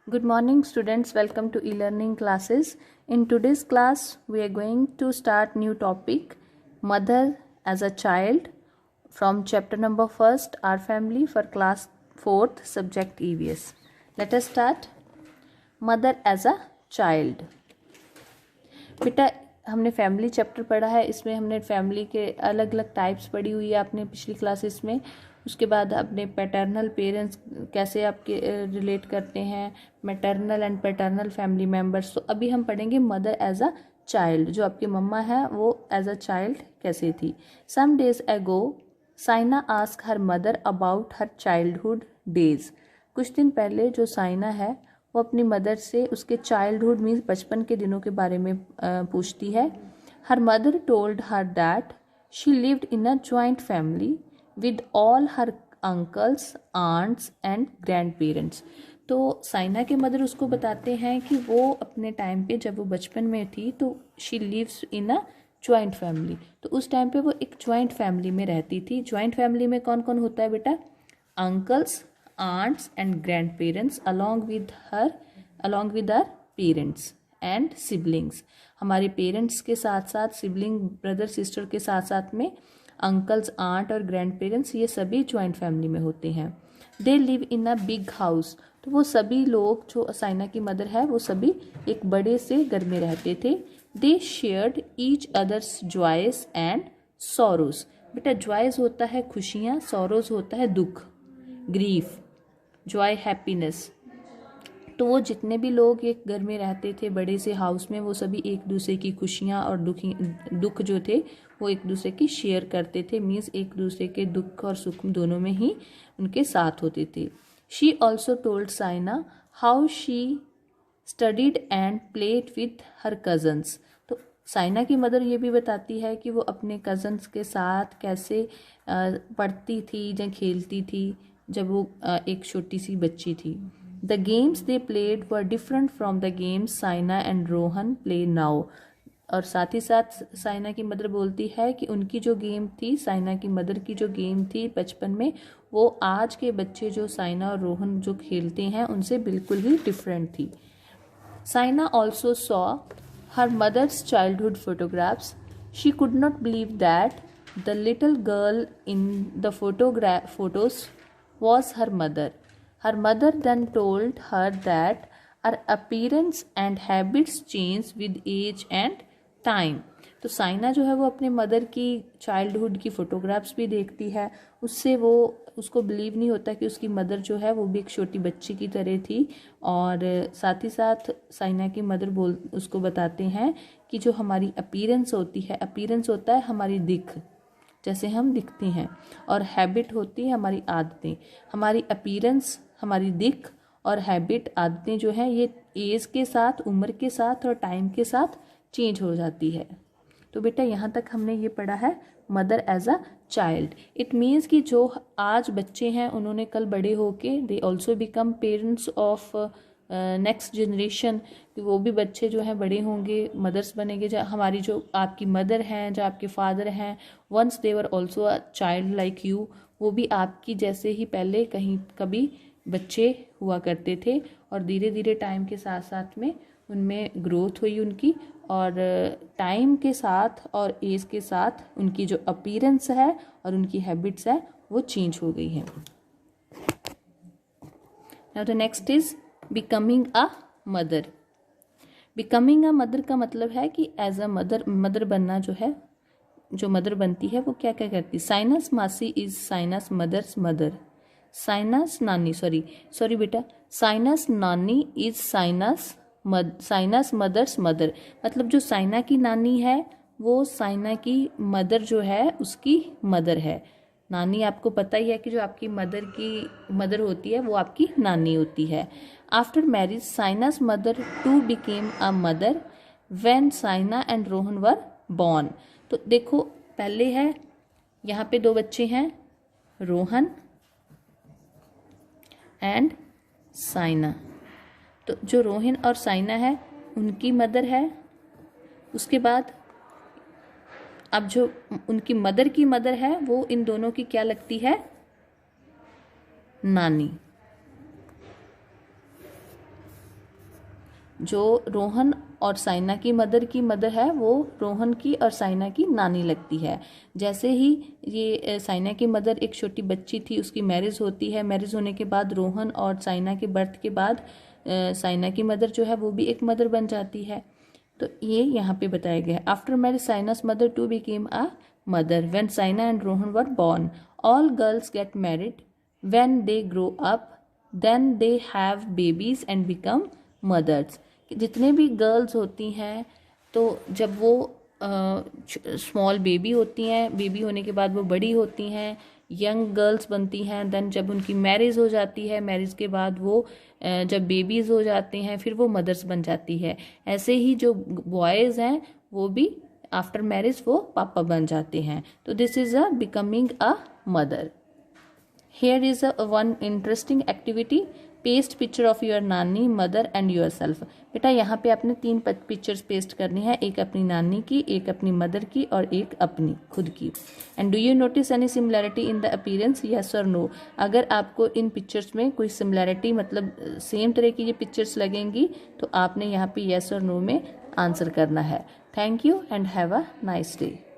Good morning students, welcome to e-learning classes. In today's class we are going to start new topic, mother as a child, from chapter number 1st, our family, for class 4th subject EVS. Let us start. Mother as a child. बेटा हमने family chapter पढ़ा है, इसमें हमने family के अलग अलग types पढ़ी हुई है आपने पिछली क्लासेस में। उसके बाद अपने पैटर्नल पेरेंट्स कैसे आपके रिलेट करते हैं, maternal and paternal family members. तो अभी हम पढ़ेंगे मदर एज अ चाइल्ड, जो आपकी मम्मा है वो एज अ चाइल्ड कैसे थी। Some days ago Saina ask her mother about her childhood days. कुछ दिन पहले जो साइना है वो अपनी मदर से उसके चाइल्डहुड मीन्स बचपन के दिनों के बारे में पूछती है। Her mother told her that she lived in a joint family with all her uncles, aunts and grandparents. तो साइना के मदर उसको बताते हैं कि वो अपने टाइम पे जब वो बचपन में थी तो she lives in a joint family. तो उस टाइम पे वो एक जॉइंट फैमिली में रहती थी। जॉइंट फैमिली में कौन कौन होता है बेटा? Uncles, aunts and grandparents along with our parents and siblings। हमारे पेरेंट्स के साथ साथ सिबलिंग, ब्रदर सिस्टर के साथ साथ में अंकल्स, आंट और ग्रैंड पेरेंट्स, ये सभी ज्वाइंट फैमिली में होते हैं। They live in a big house. तो वो सभी लोग, जो साइना की मदर है, वो सभी एक बड़े से घर में रहते थे। They shared each other's joys and sorrows. बेटा जॉयस होता है खुशियाँ, सॉरोज होता है दुख, ग्रीफ, जॉय, हैप्पीनेस। तो वो जितने भी लोग एक घर में रहते थे बड़े से हाउस में, वो सभी एक दूसरे की खुशियाँ और दुख जो थे वो एक दूसरे की शेयर करते थे। मीन्स एक दूसरे के दुख और सुख दोनों में ही उनके साथ होते थे। She also told Saina how she studied and played with her cousins. तो साइना की मदर ये भी बताती है कि वो अपने कजन्स के साथ कैसे पढ़ती थी या खेलती थी जब वो एक छोटी सी बच्ची थी। The games they played were different from the games Saina and Rohan play now. और साथ ही साथ साइना की मदर बोलती है कि उनकी जो गेम थी, साइना की मदर की जो गेम थी बचपन में, वो आज के बच्चे जो साइना और रोहन जो खेलते हैं उनसे बिल्कुल ही डिफरेंट थी। Saina also saw her mother's childhood photographs. She could not believe that the little girl in the photos was her mother. Her mother then told her that her appearance and habits change with age and time. तो साइना जो है वो अपने mother की childhood की photographs भी देखती है। उससे वो उसको बिलीव नहीं होता कि उसकी मदर जो है वो भी एक छोटी बच्ची की तरह थी। और साथ ही साथ साइना की मदर उसको बताते हैं कि जो हमारी अपीयरेंस होती है, अपीयरेंस होता है हमारी दिख, जैसे हम दिखते हैं, और हैबिट होती है हमारी आदतें। हमारी अपीयरेंस, हमारी दिख और हैबिट, आदतें जो हैं ये एज के साथ, उम्र के साथ और टाइम के साथ चेंज हो जाती है। तो बेटा यहाँ तक हमने ये पढ़ा है mother as a child. It means कि जो आज बच्चे हैं उन्होंने कल बड़े होके they also become parents of next generation. वो भी बच्चे जो हैं बड़े होंगे, मदर्स बनेंगे। जो हमारी जो आपकी मदर हैं, जो आपके फादर हैं, once they were also a child like you. वो भी आपकी जैसे ही पहले कहीं कभी बच्चे हुआ करते थे, और धीरे धीरे टाइम के साथ साथ में उनमें ग्रोथ हुई उनकी, और टाइम के साथ और एज के साथ उनकी जो अपीयरेंस है और उनकी हैबिट्स है वो चेंज हो गई हैं। Now the next is becoming a mother. Becoming a mother का मतलब है कि एज अ मदर बनना जो है, जो मदर बनती है वो क्या क्या करती है। साइनास मासी is Saina's mother's mother. Saina's नानी, सॉरी बेटा, साइनास नानी इज साइनास मदर्स मदर। मतलब जो साइना की नानी है वो साइना की मदर जो है उसकी मदर है। नानी आपको पता ही है कि जो आपकी मदर होती है वो आपकी नानी होती है। After marriage Saina's mother too became a mother when Saina and Rohan were born. तो देखो पहले है, यहाँ पे दो बच्चे हैं, रोहन एंड साइना। तो जो रोहन और साइना है उनकी मदर है। उसके बाद अब जो उनकी मदर की मदर है वो इन दोनों की क्या लगती है? नानी। जो रोहन और साइना की मदर है वो रोहन की और साइना की नानी लगती है। जैसे ही ये साइना की मदर एक छोटी बच्ची थी, उसकी मैरिज होती है। मैरिज होने के बाद रोहन और साइना के बर्थ के बाद साइना की मदर जो है वो भी एक मदर बन जाती है। तो ये यहाँ पे बताया गया है। After marriage Saina's mother too became a mother when Saina and Rohan were born. All girls get married when they grow up, then they have babies and become mothers. जितने भी गर्ल्स होती हैं तो जब वो स्मॉल बेबी होती हैं, बेबी होने के बाद वो बड़ी होती हैं, यंग गर्ल्स बनती हैं, देन जब उनकी मैरिज हो जाती है, मैरिज के बाद वो जब बेबीज हो जाते हैं फिर वो मदर्स बन जाती है। ऐसे ही जो बॉयज़ हैं वो भी आफ्टर मैरिज वो पापा बन जाते हैं। तो this is a becoming a mother. Here is a one interesting activity. Paste picture of your नानी, मदर एंड योर सेल्फ। बेटा यहाँ पे आपने 3 पिक्चर्स पेस्ट करनी है, एक अपनी नानी की, एक अपनी मदर की और एक अपनी खुद की। And do you notice any similarity in the appearance, yes और नो। अगर आपको इन पिक्चर्स में कोई सिमिलैरिटी मतलब सेम तरह की ये पिक्चर्स लगेंगी तो आपने यहाँ पे येस और नो में आंसर करना है। Thank you and have a nice day.